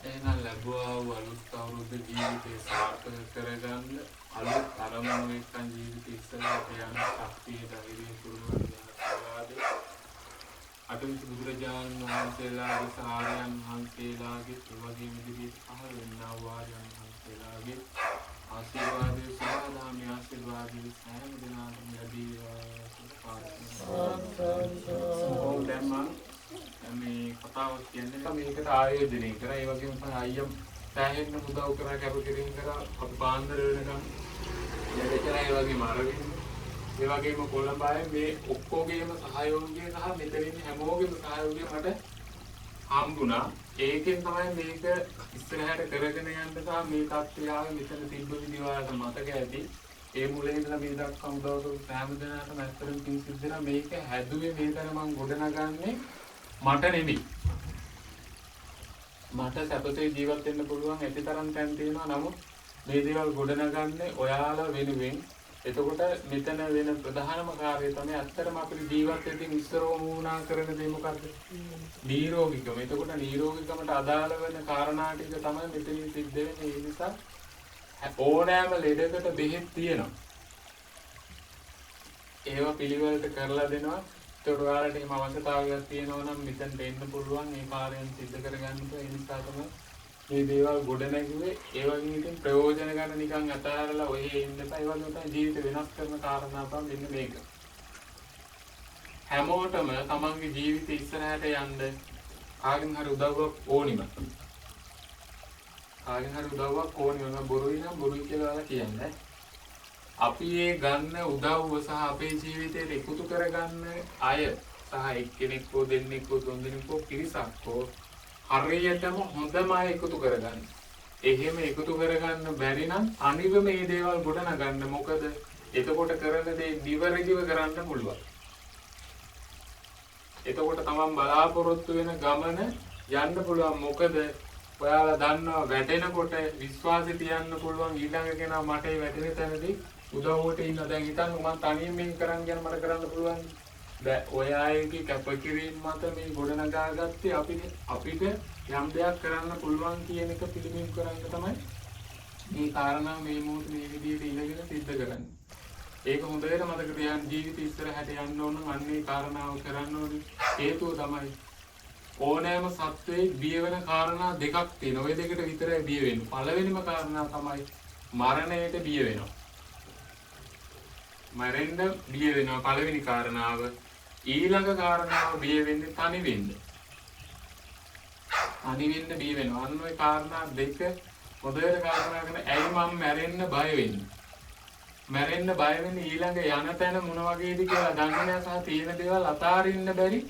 එහෙනම් ලැබුවා වූ අලුත් අවුරුද්ද ජීවිතේ සාර්ථක කරගන්න අලුත් අරමුණු එක්කන් ජීවිතය ඉස්සරහට යන ශක්තිය ධෛර්යය පුරුවන් වෙනවාද අටවිසි බුදුරජාණන් වහන්සේලාගේ සාරයන් වහන්සේලාගේ ප්‍රවගේ ඉදිරියට පහළ වෙන්නා වූ ආර්යයන් වහන්සේලාගේ ආශිර්වාදයේ සදාමි ආශිර්වාදයේ සෑම දිනකටම ලැබේවා කියලා මේ කතාවක් කියන්නේ මේකට ආයෝජනය කරා ඒ වගේම තමයි අයියම් සෑහෙන්න උදව් කරා කැපකිරීම කරා අපි පාන්දර වෙනකම් යදකලා ඒ වගේම අරගෙන ඒ වගේම කොළඹ අය මේ ඔක්කොගේම සහයෝගය සහ මෙතනින් හැමෝගෙම සහයෝගය මට හම්බුණා ඒකෙන් තමයි මේක ඉස්සරහට කරගෙන යන්න සහ මේ තත්ත්වය ආවේ මෙතන තිබ්බ විදිහට මතක ඇති ඒ මුලින් ඉඳලා මේ දක්වා උදව් කරපු සෑම දෙනාටම ඇත්තටම පින් සිද්ධ වෙනවා මේක හැදුවේ මේ තැන මම ගොඩනගන්නේ මට නෙමෙයි මට සැපසේ ජීවත් වෙන්න පුළුවන් ඇති තරම් තැන් තියෙනවා නමුත් මේ දේවල් ගොඩනගන්නේ ඔයාලා වෙනුවෙන් එතකොට මෙතන වෙන ප්‍රධානම කාර්යය තමයි ඇත්තටම අපිට ජීවත් වෙද්දී ඉස්සරෝම වුණා කරන දේ මොකද්ද නිරෝගීකම එතකොට නිරෝගීකමට අදාළ වෙන කාරණා ටික තමයි මෙතනින් සිද්ධ වෙන්නේ ඒ නිසා ඕනෑම ලෙඩකට බෙහෙත් තියෙනවා ඒවා පිළිවෙලට කරලා දෙනවා ඒකට ඔයාලට එහෙම අවශ්‍යතාවයක් තියෙනවා නම් මෙතනට එන්න පුළුවන් මේ කාර්යයන් සිද්ධ කරගන්න ඒ නිසා තමයි මේ දේවල් ගොඩ නැගුවේ ඒ වගේ ඉතින් ප්‍රයෝජන ගන්න නිකන් අතහැරලා ඔය ඉන්න එපා ඒ වගේ තමයි ජීවිත වෙනස් කරන කාරණා තමයි මෙන්න මේක හැමෝටම තමන්ගේ ජීවිත ඉස්සරහට යන්න කාගෙන් හරි උදව්වක් ඕනිම බොරුයි නම් බොරුයි කියලා ඔයාලා කියන්නේ අපි ඒ ගන්න උදව්ව සහ අපේ ජීවිතයට එකතු කරගන්න අය සහ එක්කෙනෙක් හෝ දෙන්නෙක් හෝ තුන් දෙනෙක් හෝ පිරිසක් හෝ හරියටම හොඳම අය එකතු කරගන්න. එහෙම එකතු කරගන්න බැරි නම් අනිව මේ දේවල් ගොඩනගන්න. මොකද එතකොට කරන දේ නිවැරදිව කරන්න පුළුවන්. එතකොට තමන් බලාපොරොත්තු වෙන ගමන යන්න පුළුවන්. මොකද ඔයාලා දන්නවා වැටෙනකොට විශ්වාසය තියන්න පුළුවන් ඊළඟ කෙනා මට ඒ වැටෙන තැනදී උදව්වට ඉන්න දැන් හිතන්න මම තනියෙන් මේක කරන් යන මට කරන්න පුළුවන් දැන් ඔය අයගේ කැපකිරීම මත මේ ගොඩනගා ගත්තේ අපිට යම් දෙයක් කරන්න පුළුවන් කියන එක පිළිබිඹු කරන්න තමයි මේ කාරණා මේ මොහොත මේ විදිහට ඉඳගෙන සිද්ධ කරන්නේ. ඒක හොඳට මතක තියාගන්න ජීවිත ඉස්සරහට යන්න ඕන නම් අන්නේ කාරණාව කරන්න ඕනේ. හේතුව තමයි ඕනෑම සත්වයේ බිය වෙන කාරණා දෙකක් තියෙනවා. ওই දෙකට විතරයි බිය වෙන්නේ. පළවෙනිම කාරණා තමයි මරණයට බිය වෙනවා. මරෙන්න බිය වෙනවා පළවෙනි කාරණාව. ඊළඟ කාරණාව බිය වෙන්නේ තනි වෙන්න. තනි වෙන්න බිය වෙනවා. අන්න ওই කාරණා දෙක හොඳට කල්පනා කරන ඇයි මම මැරෙන්න බය වෙන්නේ? මැරෙන්න බය වෙන්නේ ඊළඟ යන තැන මොන වගේද කියලා දන්නේ නැහැ සහ තියෙන දේවල් අතාරින්න බැරි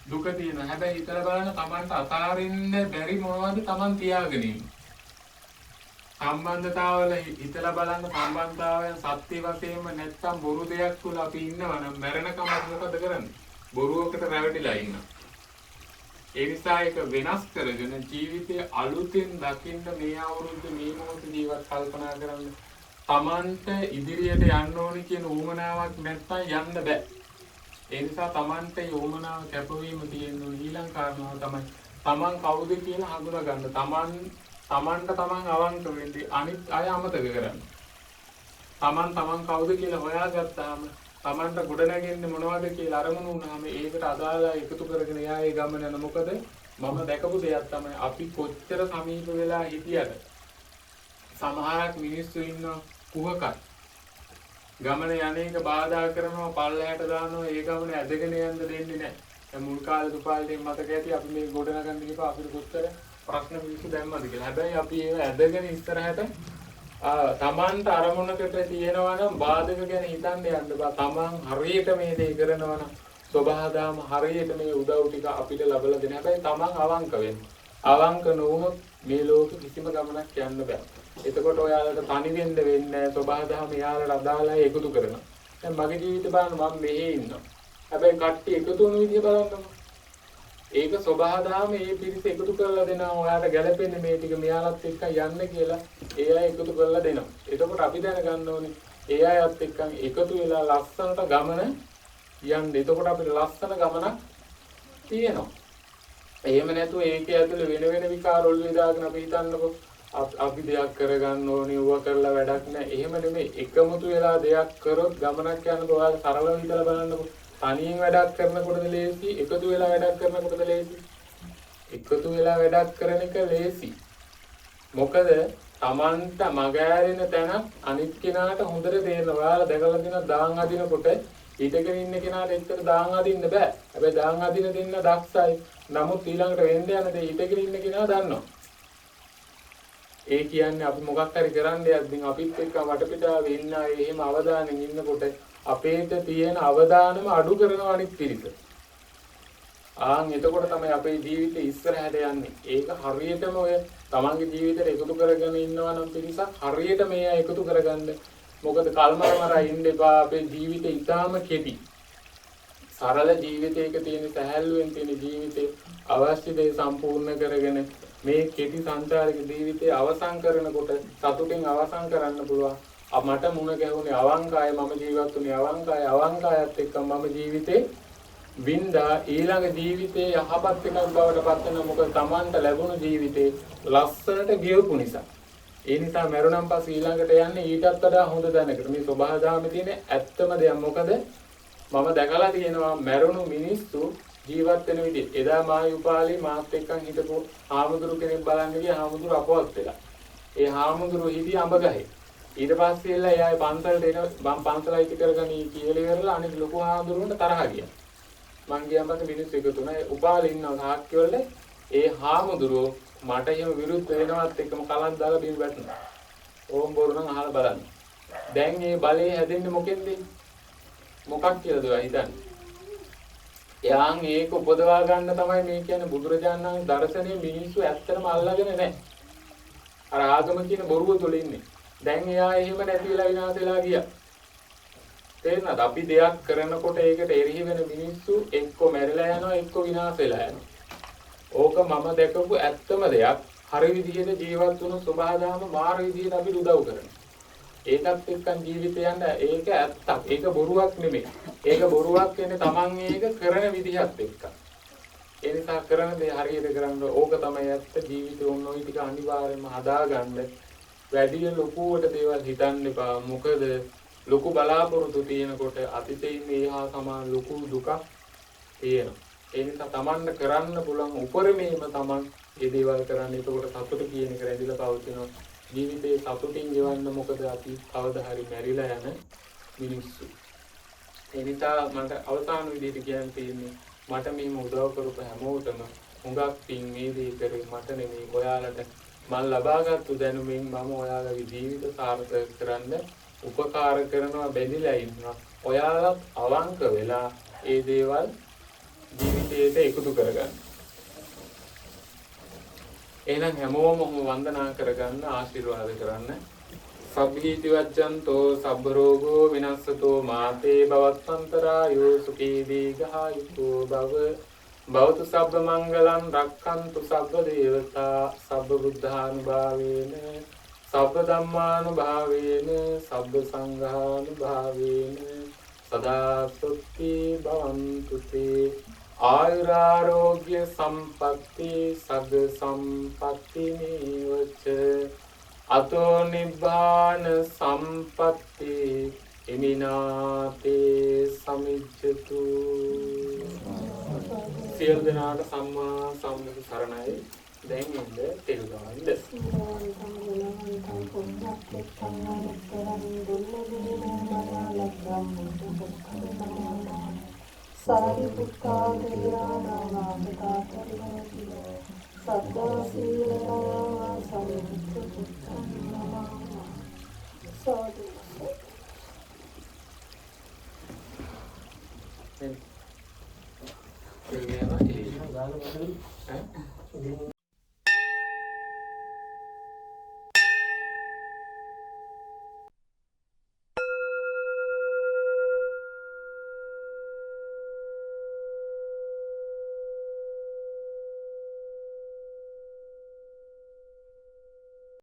දුක තියෙනවා. හැබැයි හිතලා බලන්න Tamanට අතාරින්න බැරි මොනවද Taman තියාගෙන ඉන්නේ. සම්බන්ධතාවල හිතලා බලන්න සම්බන්ධතාවයන් සත්‍ය වශයෙන්ම නැත්තම් බොරු දෙයක් තුල අපි ඉන්නවා නම් මැරෙනකම් මොකද කරන්නේ? බොරුවකට රැවටිලා ඉන්නවා. ඒ නිසා ඒක වෙනස් කරගෙන ජීවිතයේ අලුතෙන් දකින්න මේ අවුරුද්ද මේ මොහොත ජීවත් කල්පනා කරන්න. Tamanට ඉදිරියට යන්න ඕනේ කියන උවමනාවක් නැත්තම් යන්න බෑ. ඒ නිසා Tamanට යොමනාව කැපවීම තියෙන ඊළඟ කාරණාව තමයි Taman කවුද කියලා හඳුනා ගන්න. Tamanට Taman අවංක වෙන්නේ අනිත් අය අමතක කරන්න. Taman කවුද කියලා හොයාගත්තාම Tamanට ගොඩනැගෙන්නේ මොනවද කියලා අරමුණු වුණාම ඒකට අදාළ එකතු කරගෙන යා ඒ ගමන යන මොකද මම දැකපු දෙයක් තමයි අපි කොච්චර සමීප වෙලා හිටියද සමහරක් මිනිස්සු ඉන්න කුහකත් ගමන යන්නේක බාධා කරනවා පල්ලහැට දානවා ඒ ගමන ඇදගෙන යන්න දෙන්නේ නැහැ. දැන් මුල් කාලේ දුපාලෙන් මතක ඇති අපි මේ ගොඩනගන්න ගිහපුවා අපිට කොච්චර ප්‍රශ්න මිනිස්සු දැම්මද කියලා. හැබැයි අපි ඒව ඇදගෙන ඉස්සරහට තමන්ට අරමුණකට තියෙනවා නම් බාධක ගැන හිතන්න යන්න බා. තමන් හරියට මේ දේ කරනවා නම් සබහාදාම හරියට මේ උදව් ටික අපිට ලැබලා දෙන්න. හැබැයි තමන් අවංක වෙන්න. අවංක නොවුනොත් මේ ලෝකෙ කිසිම ගමනක් යන්න බෑ. එතකොට ඔයාලට තනි වෙන්න වෙන්නේ සබහාදාම යාලට අදාළයි එකතු කරනවා. දැන් මගේ ජීවිත බලන්න මම මෙහෙ ඉන්නවා. හැබැයි කට්ටිය එකතු වුණු විදිය බලන්නකො. ඒක සබහාදාම මේ පිරිස එකතු කරලා දෙනවා. ඔයාලට ගැළපෙන්නේ මේ ටික මෙයාලත් එක්ක යන්න කියලා ඒ අය එකතු කරලා දෙනවා. එතකොට අපි දැනගන්න ඕනේ ඒ අයත් එක්ක එකතු වෙලා ලස්සනට ගමන යන්න. එතකොට අපිට ලස්සන ගමනක් තියෙනවා. එහෙම නැතුව ඒකේ ඇතුලේ වෙන වෙන විකාර ඔළුවේ දාගෙන අපි හිතන්නකො අපි දෙයක් කරගන්න ඕනේ ඌව කරලා වැඩක් නැහැ. එහෙම නෙමෙයි. එකමුතු වෙලා දෙයක් කරොත් ගමනක් යනකොට ඔයාලා සරලව හිතලා බලන්නකො. තනියෙන් වැඩක් කරනකොටද ලේසි? එකතු වෙලා වැඩක් කරනකොටද ලේසි? එකතු වෙලා වැඩක් කරන එක ලේසි. මොකද Tamanta මගෑරෙන තැන අනිත් කෙනාට හොඳට තේරෙනවා. ඔයාලා දැකලා තියෙන දාන් අදිනකොට හිටගෙන ඉන්න කෙනාට එච්චර දාන් අදින්න බෑ. හැබැයි දාන් අදින දෙන්න දක්ෂයි. නමුත් ඊළඟට වෙන්න යන දේ හිටගෙන ඉන්න කෙනා දන්නවා. ඒ කියන්නේ අපි මොකක් හරි කරන්න යද්දී අපිත් එක්ක වටපිටාවේ ඉන්න අය එහෙම අවධානයෙන් ඉන්නකොට අපේට තියෙන අවධානම අඩු කරනවා අනිත් පිරිස. එතකොට තමයි අපේ ජීවිතේ ඉස්සරහට යන්නේ. ඒක හරියටම ඔය තමන්ගේ ජීවිතේට එකතු කරගෙන ඉන්නවා නම් පිරිසක් හරියට මේ අය එකතු කරගන්න. මොකද කල්මරමර ඉන්න එපා. අපේ ජීවිතේ ඊටාම කෙටි. සරල ජීවිතයක තියෙන සැහැල්ලුවෙන් තියෙන ජීවිතේ අවශ්‍ය දේ සම්පූර්ණ කරගෙන මේ කෙටි සංසාරික ජීවිතේ අවසන් කරනකොට සතුටින් අවසන් කරන්න පුළුවන්. මට මුණ ගැහුනේ අවංකය මම ජීවත් වුනේ අවංකයත් එක්ක මම ජීවිතේ වින්දා ඊළඟ ජීවිතේ යහපත් එකක් බවට පත් වෙන මොකද Tamanට ලැබුණු ජීවිතේ ලස්සනට ගියපු නිසා. ඒ නිසා මරුණන් පස්සේ ඊළඟට යන්නේ ඊටත් වඩා හොඳ දැනකට. මේ ස්වභාව ධාමයේ තියෙන ඇත්තම දෙයක්. මොකද මම දැකලා තියෙනවා මරුණු මිනිස්සු ජීවත් වෙන විදිහ. එදා මායුපාලි මාත් එක්කන් හිටපු හාමුදුරු කෙනෙක් බලන්න ගියා. හාමුදුරු අපවත් වෙලා. ඒ හාමුදුරු හිටිය අඹ ගහේ. ඊට පස්සේ එලා එයා පන්සලට එන මම පන්සල අයිති කරගනි කියලා ඉවරලා අනිත් ලොකු හාමුදුරුවන්ට තරහ ගියා. මං ගියාම පස්සේ මිනිස්සු එකතු වුණා. උපාලි ඉන්නවා සාක්කිවල. ඒ හාමුදුරුවෝ මට එහෙම විරුද්ධ වෙනවත් එක්කම කලක් දාලා බිම වැටුණා. ඕම් බොරු නම් අහලා බලන්න. දැන් මේ බලේ හැදෙන්නේ මොකෙන්ද? මොකක් කියලාද ඔයා හිතන්නේ? එයාන් ඒක උපදවා ගන්න තමයි මේ කියන්නේ බුදුරජාණන් වහන්සේ දර්ශනයේ මිනිස්සු ඇත්තටම අල්ලගෙන නැහැ. අර ආගම කියන බොරුව තුල ඉන්නේ. දැන් එයා එහෙම නැති වෙලා විනාශ වෙලා ගියා. තේරෙනවද? අපි දෙයක් කරනකොට ඒකට එරෙහි වෙන මිනිස්සු එක්ක මැරිලා යනවා එක්ක විනාශ වෙලා යනවා. ඕක මම දැකපු ඇත්තම දෙයක්. හරි විදිහට ජීවත් වුණු සබහාදාම මාර විදිහට අපි උදව් කරනවා. ඒකත් එක්කන් ජීවිතේ යන්න ඒක ඇත්තක්. ඒක බොරුවක් නෙමෙයි. ඒක බොරුවක් කියන්නේ Taman ඒක කරන විදිහත් එක්ක. ඒ නිසා කරන දේ හරියට කරන්න ඕක තමයි ඇත්ත. ජීවිතේ ඕන ඔය ටික අනිවාර්යයෙන්ම හදාගන්න. වැඩි ලොකුවට දේවල් හිතන්න එපා. මොකද ලොකු බලාපොරොත්තු තියෙනකොට අතීතේ ඉන්නේ හා සමාන ලොකු දුකක් තියෙනවා. ඒ නිසා Tamanට කරන්න පුළුවන් උපරිමයෙන්ම Taman මේ දේවල් කරන්න. එතකොට සතුට කියන එක රැඳිලා පවතිනවා. ජීවිතේ සතුටින් ගෙවන්න මොකද අපි කවදා හරි මැරිලා යන මිනිස්සු. ඒ නිසා මට අවසාන විදිහට කියන්න තියෙන්නේ මට මේම උදව් කරපු හැමෝටම හුඟක් පින් මේ දේ කරේ මට නෙමෙයි ඔයාලට මම ලබාගත්තු දැනුමින් මම ඔයාලගේ ජීවිත සාර්ථක කරන්න උපකාර කරනවා බැඳිලා ඉන්නවා. ඔයාලත් අවංක වෙලා ඒ දේවල් ජීවිතයට එකතු කරගන්න. එහෙනම් හැමෝම වන්දනා කරගන්න ආශිර්වාද කරන්න. සබ්බීති වජ්ජන්තෝ සබ්බ රෝගෝ විනස්සතෝ මාතේ භවත්තන්තරායෝ සුඛී දීඝායුකෝ භව භවතු සබ්බ මංගලං රක්ඛන්තු සබ්බ දේවතා සබ්බ බුද්ධානුභාවේන සබ්බ ධම්මානුභාවේන සබ්බ සංඝානුභාවේන සදා සුඛී භවන්තු තේ ආයුරාෝග්‍ය සම්පatti සග්ග සම්පatti නේවච අතෝ නිබ්බාන සම්පatti ඉමිනාතේ සමිච්ඡතු. සියලු දෙනාට සම්මා සම්බුදු සරණයි. දැන් ඉන්න තෙරුවන් සාරිපුත්තා දේවානාගතා පරිවර්ති සද්දා සීලනා සාරිපුත්තා සාදු ඒ